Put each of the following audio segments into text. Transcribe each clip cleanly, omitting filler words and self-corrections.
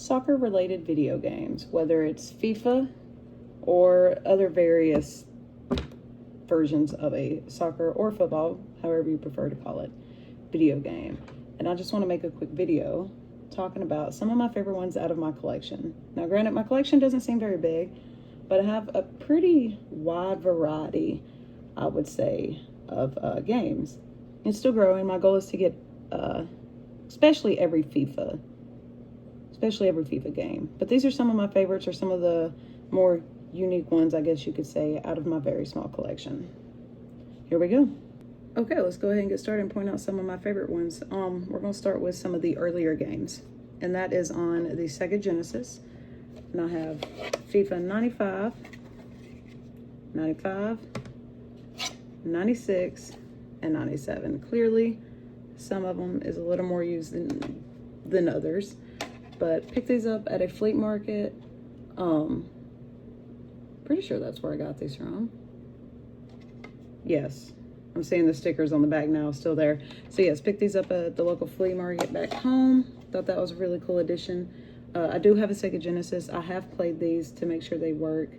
soccer related video games, whether it's FIFA or other various versions of a soccer or football, however you prefer to call it, video game. And I just want to make a quick video talking about some of my favorite ones out of my collection. Now granted, my collection doesn't seem very big, but I have a pretty wide variety, I would say, of games. It's still growing. My goal is to get especially every FIFA game. But these are some of my favorites, or some of the more unique ones, I guess you could say, out of my very small collection. Here we go. Okay, let's go ahead and get started and point out some of my favorite ones. We're going to start with some of the earlier games, and that is on the Sega Genesis. And I have FIFA 95, 95, 96, and 97. Clearly, some of them is a little more used than others, but picked these up at a flea market. Pretty sure that's where I got these from. Yes, I'm seeing the stickers on the back now, still there. So yes, picked these up at the local flea market back home. Thought that was a really cool addition. I do have a Sega Genesis. I have played these to make sure they work.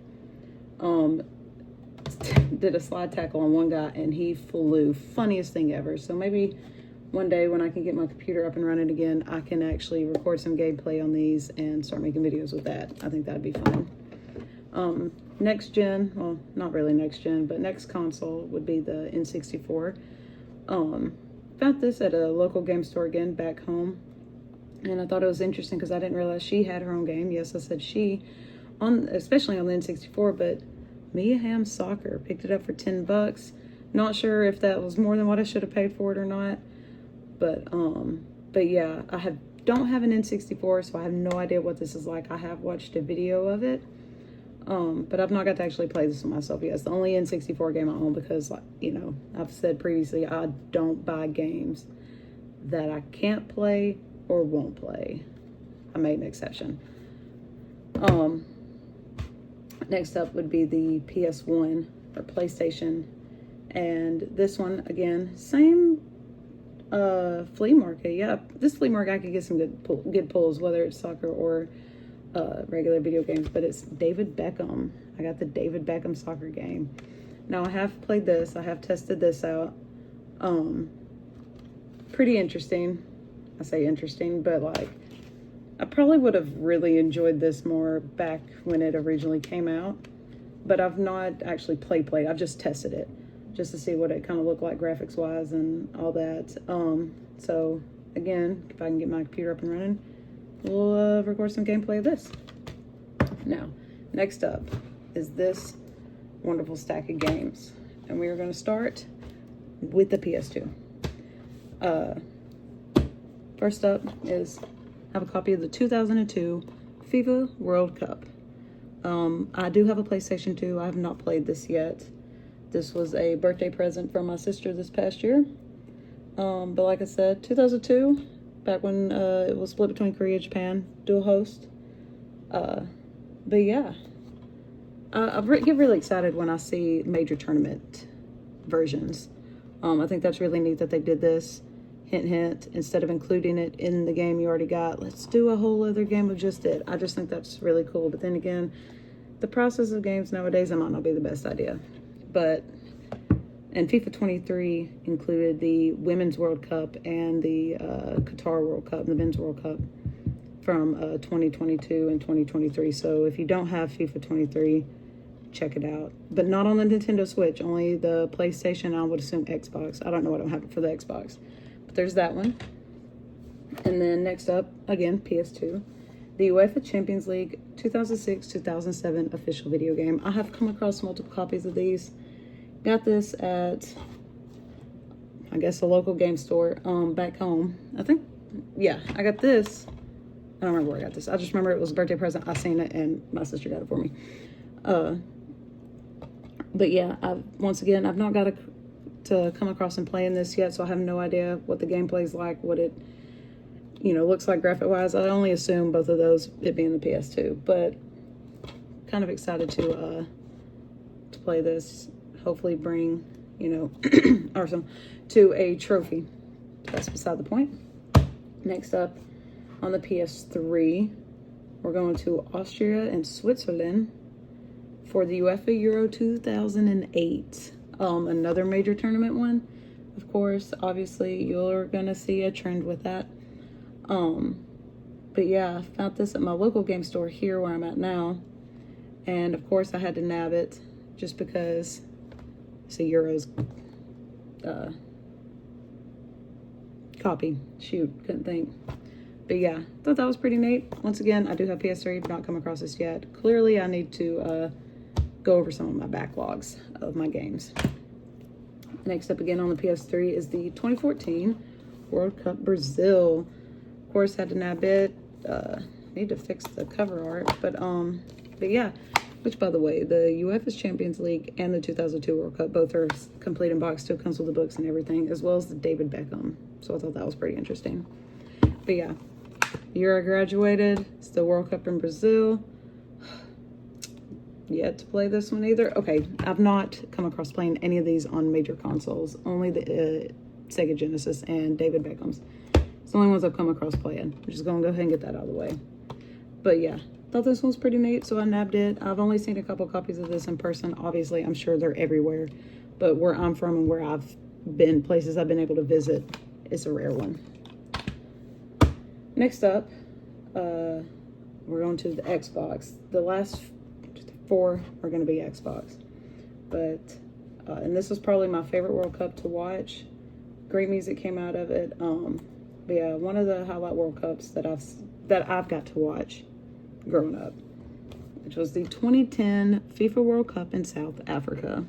Did a slide tackle on one guy and he flew. Funniest thing ever. So maybe one day when I can get my computer up and running again, I can actually record some gameplay on these and start making videos with that. I think that'd be fun. Next gen, well, not really next gen, but next console would be the N64. Found this at a local game store again back home, and I thought it was interesting because I didn't realize she had her own game. Yes, I said she, especially on the N64, but Mia Hamm's Soccer. Picked it up for $10. Not sure if that was more than what I should have paid for it or not, but yeah, don't have an N64, so I have no idea what this is like. I have watched a video of it. But I've not got to actually play this with myself yet. It's the only N64 game I own because, you know, I've said previously, I don't buy games that I can't play or won't play. I made an exception. Next up would be the PS1 or PlayStation. And this one, again, same flea market. Yeah, this flea market, I could get some good pulls, whether it's soccer or regular video games, but it's David Beckham. I got the David Beckham soccer game. Now I have played this. I have tested this out. Pretty interesting. I say interesting, but like I probably would have really enjoyed this more back when it originally came out, but I've not actually played. I've just tested it just to see what it kind of looked like graphics wise and all that. So again, if I can get my computer up and running, we'll record some gameplay of this. Now, next up is this wonderful stack of games. And we are going to start with the PS2. First up is, I have a copy of the 2002 FIFA World Cup. I do have a PlayStation 2. I have not played this yet. This was a birthday present from my sister this past year. But like I said, 2002, back when it was split between Korea and Japan, dual host. But yeah, I get really excited when I see major tournament versions. I think that's really neat that they did this. Hint, hint, instead of including it in the game you already got, let's do a whole other game of just it. I just think that's really cool. But then again, the process of games nowadays, it might not be the best idea. And FIFA 23 included the Women's World Cup and the Qatar World Cup and the Men's World Cup from 2022 and 2023. So if you don't have FIFA 23, check it out. But not on the Nintendo Switch, only the PlayStation, I would assume Xbox. I don't know, I don't have it for the Xbox. But there's that one. And then next up, again, PS2. The UEFA Champions League 2006-2007 official video game. I have come across multiple copies of these. Got this at, I guess, a local game store back home. I think, yeah, I got this. I don't remember where I got this. I just remember it was a birthday present. I seen it and my sister got it for me. But yeah, once again, I've not got to come across and playing this yet, so I have no idea what the gameplay is like, what it, looks like graphic-wise. I only assume both of those, it being the PS2, but kind of excited to play this. Hopefully bring, Arsenal to a trophy. That's beside the point. Next up, on the PS3, We're going to Austria and Switzerland for the UEFA Euro 2008. Another major tournament one. Of course, obviously, you're going to see a trend with that. But yeah, I found this at my local game store here where I'm at now. And of course, I had to nab it just because it's a Euros copy. Shoot, couldn't think. But yeah, thought that was pretty neat. Once again, I do have PS3, not come across this yet. Clearly, I need to go over some of my backlogs of my games. Next up again on the PS3 is the 2014 World Cup Brazil. Of course, had to nab it. Need to fix the cover art, but yeah. Which, by the way, the UEFA's Champions League and the 2002 World Cup both are complete in box. Still comes with the books and everything, as well as the David Beckham. So I thought that was pretty interesting. But yeah, the year I graduated, it's the World Cup in Brazil. Yet to play this one either. Okay, I've not come across playing any of these on major consoles. Only the Sega Genesis and David Beckham's. It's the only ones I've come across playing. I'm just gonna go ahead and get that out of the way. But yeah, thought this one was pretty neat, so I nabbed it. I've only seen a couple copies of this in person. Obviously, I'm sure they're everywhere. But where I'm from and where I've been, places I've been able to visit, it's a rare one. Next up, we're going to the Xbox. The last 4 are going to be Xbox. But, and this was probably my favorite World Cup to watch. Great music came out of it. But yeah, one of the highlight World Cups that I've got to watch growing up, which was the 2010 FIFA World Cup in South Africa.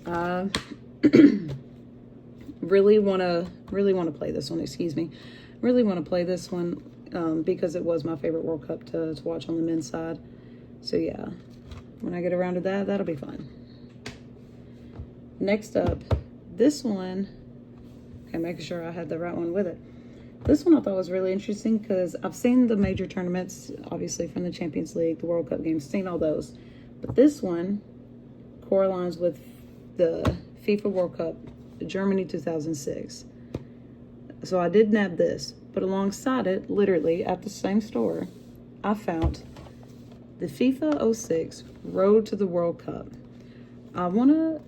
I really want to play this one. Excuse me. Really want to play this one because it was my favorite World Cup to watch on the men's side. So yeah, when I get around to that, that'll be fun. Next up, this one. Okay, making sure I had the right one with it. This one I thought was really interesting because I've seen the major tournaments, obviously from the Champions League, the World Cup games, seen all those. But this one correlates with the FIFA World Cup, Germany 2006. So I did nab this, but alongside it, literally at the same store, I found the FIFA 06 Road to the World Cup. I want to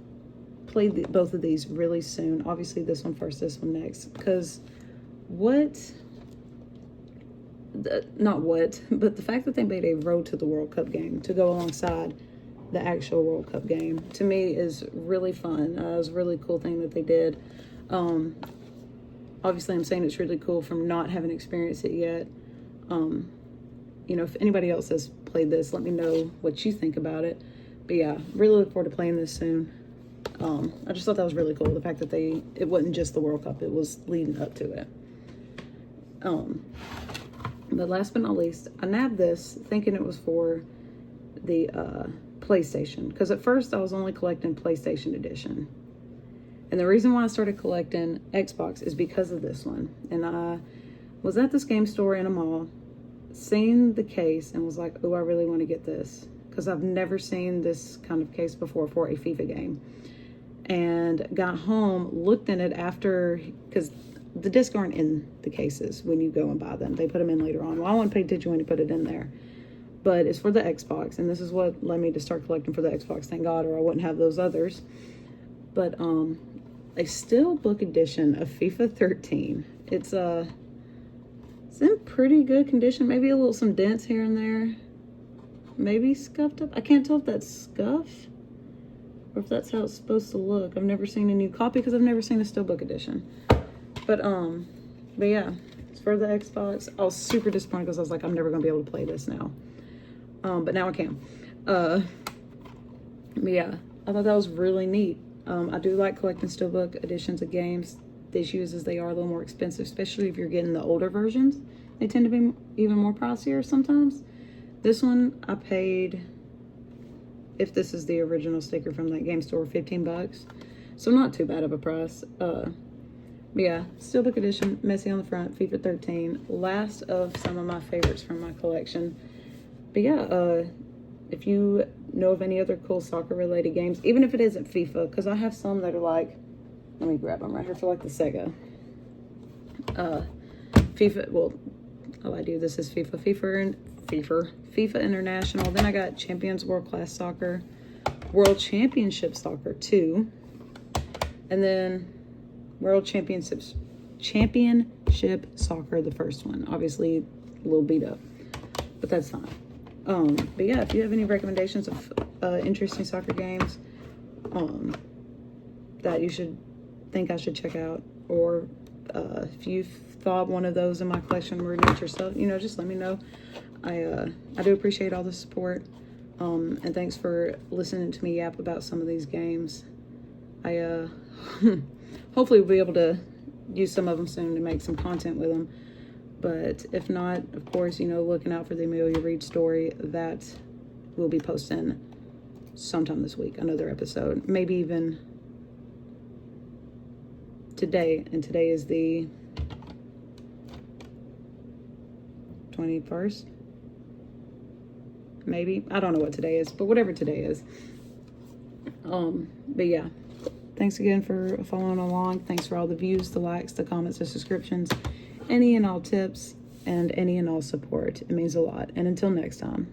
play both of these really soon. Obviously, this one first, this one next, because but the fact that they made a Road to the World Cup game to go alongside the actual World Cup game, to me, is really fun. It was a really cool thing that they did. Obviously, I'm saying it's really cool from not having experienced it yet. You know, if anybody else has played this, let me know what you think about it. But yeah, really look forward to playing this soon. I just thought that was really cool, the fact that it wasn't just the World Cup, it was leading up to it. But last but not least, I nabbed this thinking it was for the PlayStation, because at first I was only collecting PlayStation Edition. And the reason why I started collecting Xbox is because of this one. And I was at this game store in a mall, seen the case, and was like, oh, I really want to get this, because I've never seen this kind of case before for a FIFA game. And got home, looked in it after, because the discs aren't in the cases when you go and buy them. They put them in later on. Well, I wouldn't pay attention when you put it in there. But it's for the Xbox, and this is what led me to start collecting for the Xbox, thank God, or I wouldn't have those others. But a steelbook edition of FIFA 13. It's in pretty good condition. Maybe some dents here and there. Maybe scuffed up. I can't tell if that's scuff or if that's how it's supposed to look. I've never seen a new copy because I've never seen a steelbook edition. But yeah, it's for the Xbox. I was super disappointed because I was like, I'm never gonna be able to play this now. But now I can. But yeah, I thought that was really neat. I do like collecting steelbook editions of games. The issue is they are a little more expensive, especially if you're getting the older versions. They tend to be even more pricier sometimes. This one I paid, if this is the original sticker from that game store, $15. So not too bad of a price. But yeah, steelbook edition, messy on the front, FIFA 13. Last of some of my favorites from my collection. But yeah, if you know of any other cool soccer related games, even if it isn't FIFA, because I have some that are like, let me grab them right here for like the Sega. FIFA, well, Oh, I do. This is FIFA International. Then I got Champions World Class Soccer, World Championship Soccer 2, and then World Championship Soccer, the first one. Obviously, a little beat up, but that's fine. But yeah, if you have any recommendations of interesting soccer games that you should think I should check out, or if you've thought one of those in my collection would interest yourself, you know, just let me know. I do appreciate all the support, and thanks for listening to me yap about some of these games. I hopefully will be able to use some of them soon to make some content with them. But if not, of course, you know, looking out for the Amelia Reed story that will be posting sometime this week, another episode, maybe even today. And today is the 21st, maybe. I don't know what today is, but whatever today is. But yeah, thanks again for following along. Thanks for all the views, the likes, the comments, the subscriptions, any and all tips, and any and all support. It means a lot. And until next time.